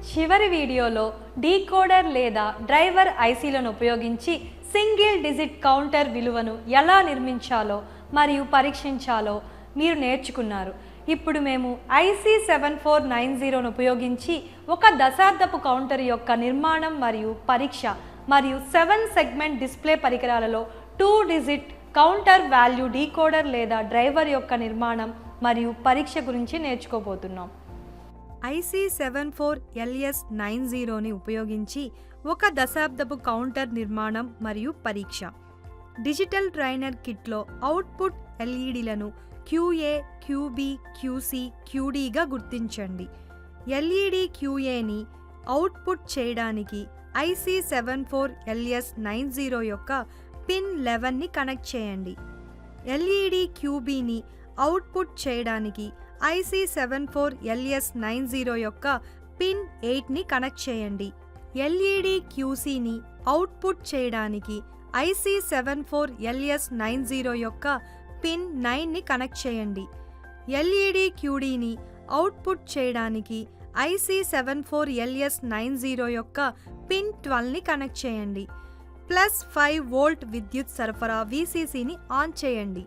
చివరి వీడియోలో డీకోడర్ లేదా డ్రైవర్ ఐసీలను ఉపయోగించి సింగిల్ డిజిట్ కౌంటర్ విలువను ఎలా నిర్మించాలో మరియు పరీక్షించాలో మీరు నేర్చుకున్నారు. ఇప్పుడు మేము ఐసీ 7490ను ఉపయోగించి ఒక దశాబ్దపు కౌంటర్ యొక్క నిర్మాణం మరియు పరీక్ష మరియు 7 సెగ్మెంట్ డిస్ప్లే పరికరాలలో 2 డిజిట్ కౌంటర్ వాల్యూ డీకోడర్ లేదా డ్రైవర్ యొక్క నిర్మాణం మరియు పరీక్ష గురించి నేర్చుకోబోతున్నాం. ఐసీ 74LS90ని ఉపయోగించి ఒక దశాబ్దపు కౌంటర్ నిర్మాణం మరియు పరీక్ష. డిజిటల్ ట్రైనర్ కిట్లో అవుట్పుట్ ఎల్ఈడీలను QA, QB, QC, QDగా గుర్తించండి. ఎల్ఈడి QAని అవుట్పుట్ చేయడానికి ఐసీ 74LS90 యొక్క పిన్ 11ని కనెక్ట్ చేయండి. ఎల్ఈడి QBని అవుట్పుట్ చేయడానికి ఐసీ 74LS90 యొక్క పిన్ 8ని కనెక్ట్ చేయండి. ఎల్ఈడి QCని అవుట్పుట్ చేయడానికి ఐసీ 74LS90 యొక్క పిన్ 9ని కనెక్ట్ చేయండి. ఎల్ఈడి QDని అవుట్పుట్ చేయడానికి ఐసీ 74LS90 యొక్క పిన్ 12ని కనెక్ట్ చేయండి. +5 వోల్ట్ విద్యుత్ సరఫరా VCCని ఆన్ చేయండి.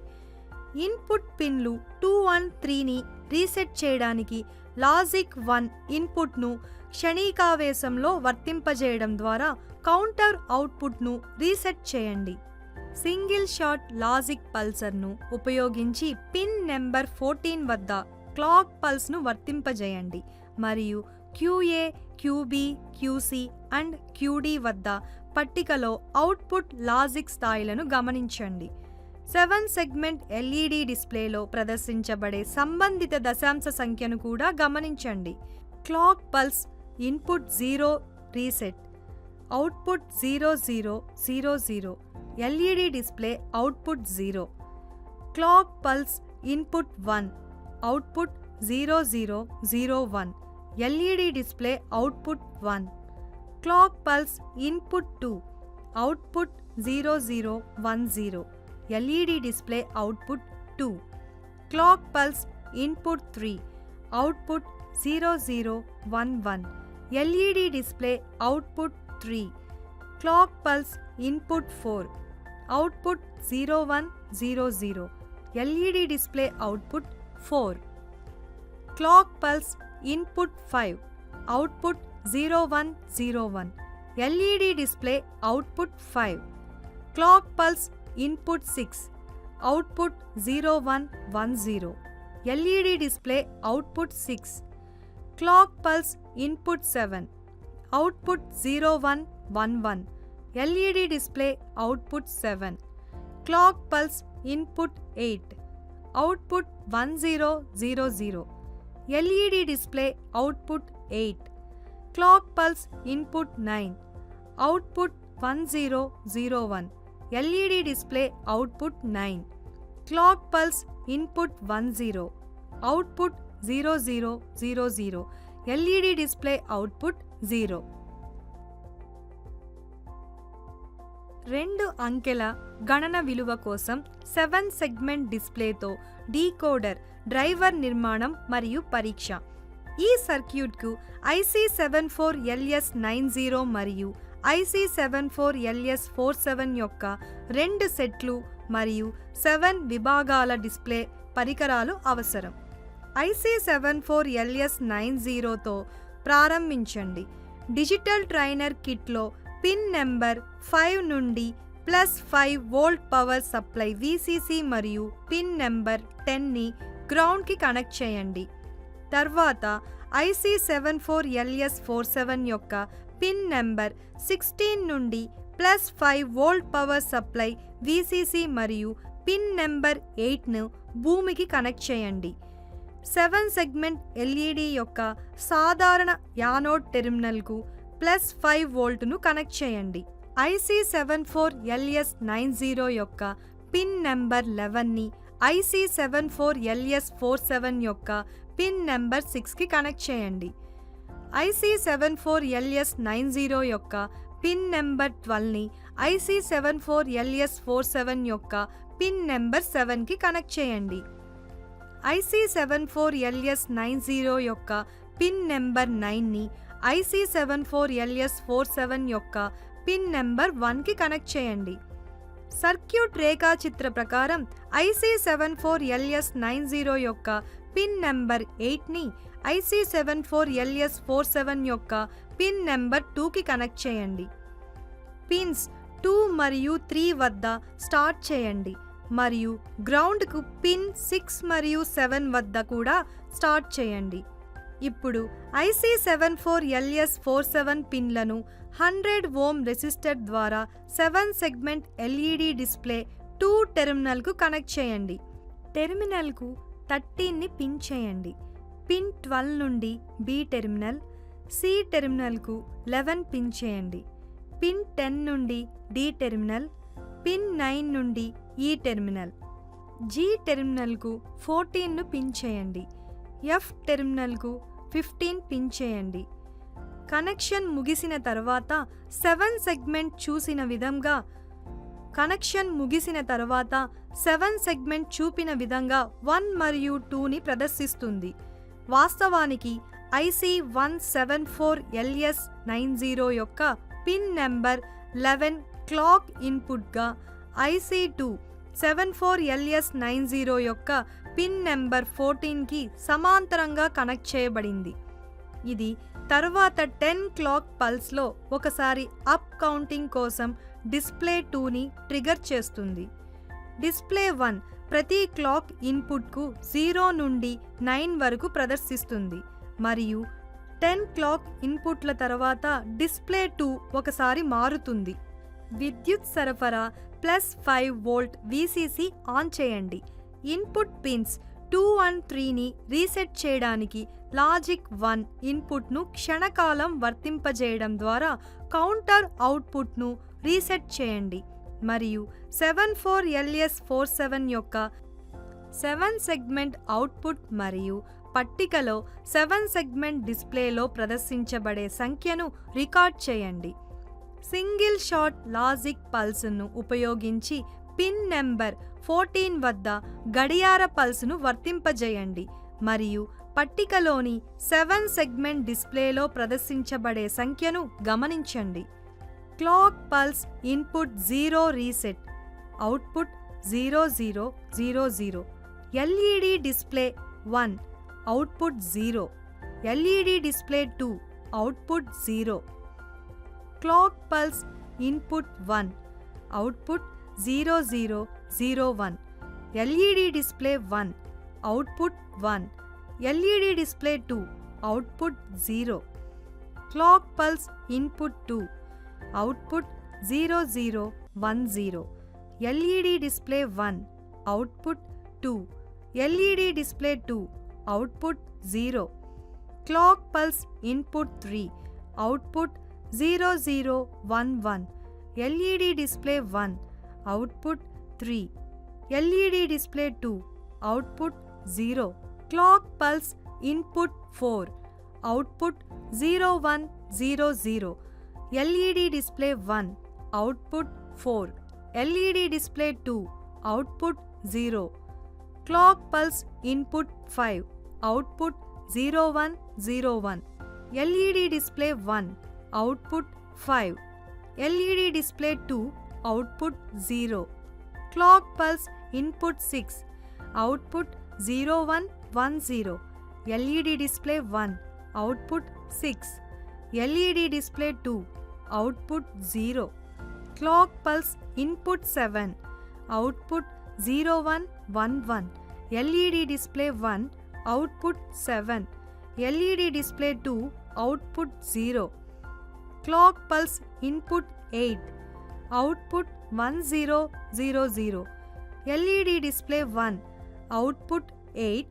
ఇన్పుట్ పిన్లు 213ని రీసెట్ చేయడానికి లాజిక్ 1 ఇన్పుట్ను క్షణికావేశంలో వర్తింపజేయడం ద్వారా కౌంటర్ అవుట్పుట్ను రీసెట్ చేయండి. సింగిల్ షాట్ లాజిక్ పల్సర్ను ఉపయోగించి పిన్ నెంబర్ 14 వద్ద క్లాక్ పల్స్ను వర్తింపజేయండి మరియు QA, QB, QC and QD వద్ద పట్టికలో అవుట్పుట్ లాజిక్ స్థాయిలను గమనించండి. 7 సెగ్మెంట్ ఎల్ఈడి డిస్ప్లేలో ప్రదర్శించబడే సంబంధిత దశాంశ సంఖ్యను కూడా గమనించండి. Clock pulse input 0 reset, output 0000, LED display output 0. Clock pulse input 1, output 0001, LED display output 1. Clock pulse input 2, output 0010, LED display output 2. Clock pulse input 3, output 0011, LED display output 3. Clock pulse input 4, output 0100, LED display output 4. Clock pulse input 5, output 0101, LED display output 5. Clock pulse input 6, output 0110, LED display output 6. Clock pulse input 7, output 0111, LED display output 7. Clock pulse input 8, output 1000, LED display output 8. Clock pulse input 9, output 1001, LED display output 9. Clock pulse input 10, output 0000, LED display output 0. 2 అంకెల గణన విలువ కోసం 7 segment డిస్ప్లేతో decoder driver నిర్మాణం మరియు పరీక్ష. ఈ సర్క్యూట్కు IC 74LS90 మరియు ఐసీ 74LS47 యొక్క 2 సెట్లు మరియు 7 విభాగాల డిస్ప్లే పరికరాలు అవసరం. ఐసీ 74LS90తో ప్రారంభించండి. డిజిటల్ ట్రైనర్ కిట్లో పిన్ నెంబర్ 5 నుండి +5 వోల్ట్ పవర్ సప్లై VCC మరియు పిన్ నెంబర్ 10ని గ్రౌండ్కి కనెక్ట్ చేయండి. తర్వాత ఐసీ 74LS47 యొక్క పిన్ నెంబర్ 16 నుండి +5 వోల్ట్ పవర్ సప్లై VCC మరియు పిన్ నెంబర్ 8ను భూమికి కనెక్ట్ చేయండి. 7 సెగ్మెంట్ ఎల్ఈడి యొక్క సాధారణ యానోడ్ టెర్మినల్కు +5 వోల్ట్ను కనెక్ట్ చేయండి. ఐసీ 74LS90 యొక్క పిన్ నెంబర్ 11ని ఐసీ 74LS47 యొక్క పిన్ నెంబర్ 6కి కనెక్ట్ చేయండి. ఐసీ 74LS90 యొక్క పిన్ నెంబర్ 12ని ఐసీ 74LS47 యొక్క పిన్ నెంబర్ 7కి కనెక్ట్ చేయండి. ఐసీ 74LS90 యొక్క పిన్ నెంబర్ 9ని IC74LS47 యొక్క పిన్ నెంబర్ 1కి కనెక్ట్ చేయండి. సర్క్యూట్ రేఖాచిత్ర ప్రకారం IC74LS90 యొక్క పిన్ నెంబర్ 8ని IC74LS47 యొక్క పిన్ నెంబర్ 2కి కనెక్ట్ చేయండి. పిన్స్ 2 మరియు 3 వద్ద స్టార్ట్ చేయండి మరియు గ్రౌండ్కు పిన్ 6 మరియు 7 వద్ద కూడా స్టార్ట్ చేయండి. ఇప్పుడు IC74LS47 పిన్లను 100 ఓం రెసిస్టర్ ద్వారా 7 సెగ్మెంట్ LED డిస్ప్లే 2 టెర్మినల్కు కనెక్ట్ చేయండి. టెర్మినల్కు 13ని పిన్ చేయండి. పిన్ 12 నుండి B టెర్మినల్, C టెర్మినల్కు 11 పిన్ చేయండి. పిన్ 10 నుండి D టెర్మినల్, పిన్ 9 నుండి E టెర్మినల్, G టెర్మినల్కు 14ను పిన్ చేయండి. F టెర్మినల్కు 15 పిన్ చేయండి. కనెక్షన్ ముగిసిన తర్వాత 7 సెగ్మెంట్ చూపిన విధంగా 1 మరియు 2ని ప్రదర్శిస్తుంది. వాస్తవానికి IC174LS90 యొక్క పిన్ నెంబర్ 11 క్లాక్ ఇన్పుట్గా IC274LS90 యొక్క పిన్ నెంబర్ 14కి సమాంతరంగా కనెక్ట్ చేయబడింది. ఇది తర్వాత 10 క్లాక్ పల్స్లో ఒకసారి అప్ కౌంటింగ్ కోసం డిస్ప్లే 2ని ట్రిగర్ చేస్తుంది. డిస్ప్లే 1 ప్రతి క్లాక్ ఇన్పుట్కు 0 నుండి 9 వరకు ప్రదర్శిస్తుంది మరియు 10 క్లాక్ ఇన్పుట్ల తర్వాత డిస్ప్లే 2 ఒకసారి మారుతుంది. విద్యుత్ సరఫరా +5 వోల్ట్ VCC ఆన్ చేయండి. ఇన్పుట్ పిన్స్ 2 and 3ని రీసెట్ చేయడానికి లాజిక్ 1 ఇన్పుట్ను క్షణకాలం వర్తింపజేయడం ద్వారా కౌంటర్ అవుట్పుట్ను రీసెట్ చేయండి మరియు 74LS47 యొక్క 7 సెగ్మెంట్ అవుట్పుట్ మరియు పట్టికలో 7 సెగ్మెంట్ డిస్ప్లేలో ప్రదర్శించబడే సంఖ్యను రికార్డ్ చేయండి. సింగిల్ షాట్ లాజిక్ పల్స్ను ఉపయోగించి పిన్ నెంబర్ 14 వద్ద గడియార పల్స్ను వర్తింపజేయండి మరియు పట్టికలోని 7 సెగ్మెంట్ డిస్ప్లేలో ప్రదర్శించబడే సంఖ్యను గమనించండి. Clock pulse input 0 reset, output 0000. LED display 1, output 0. LED display 2, output 0. Clock pulse input 1, output 0001. LED display 1, output 1. LED display 2, output 0. Clock pulse input 2, output 0010. LED display 1, output 2. LED display 2, output 0. Clock pulse input 3, output 0011. LED display 1, output 3. LED display 2, output 0. Clock pulse input 4, output 0100. LED display 1, output 4. LED display 2, output 0. Clock pulse input 5, output 0101. LED display 1, output 5. LED display 2, output 0. Clock pulse input 6, output 0110. LED display 1, output 6. LED display 2, output 0. Clock pulse input 7, output 0111. LED display 1, output 7. LED display 2, output 0. Clock pulse input 8, output 1000. LED display 1, output 8.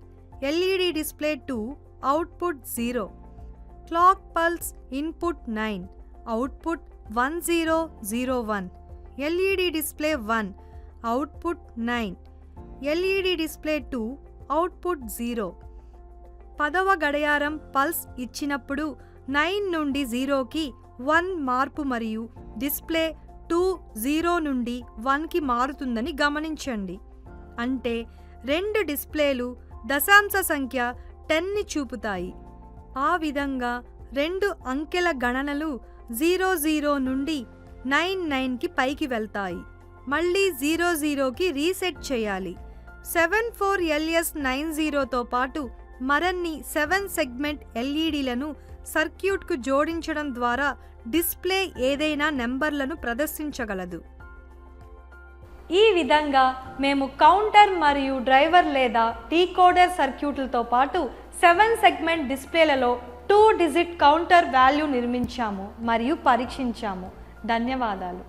LED display 2, output 0. Clock pulse input 9, output 1001. LED display 1, output 9. LED display 2, output 0. 10వ గడియారం pulse ఇచ్చినప్పుడు 9 నుండి 0కి 1 మార్పు మరియు display 2 0 నుండి 1కి మారుతుందని గమనించండి. అంటే 2 డిస్ప్లేలు దశాంశ సంఖ్య 10ని చూపుతాయి. ఆ విధంగా 2 అంకెల గణనలు 00 నుండి 99కి పైకి వెళ్తాయి. మళ్ళీ 00కి రీసెట్ చేయాలి. 74LS90తో పాటు మరిన్ని 7 సెగ్మెంట్ ఎల్ఈడీలను సర్క్యూట్కు జోడించడం ద్వారా డిస్ప్లే ఏదైనా నెంబర్లను ప్రదర్శించగలదు. ఈ విధంగా మేము కౌంటర్ మరియు డ్రైవర్ లేదా డీకోడర్ సర్క్యూట్లతో పాటు 7 సెగ్మెంట్ డిస్ప్లేలలో 2 డిజిట్ కౌంటర్ వాల్యూ నిర్మించాము మరియు పరీక్షించాము. ధన్యవాదాలు.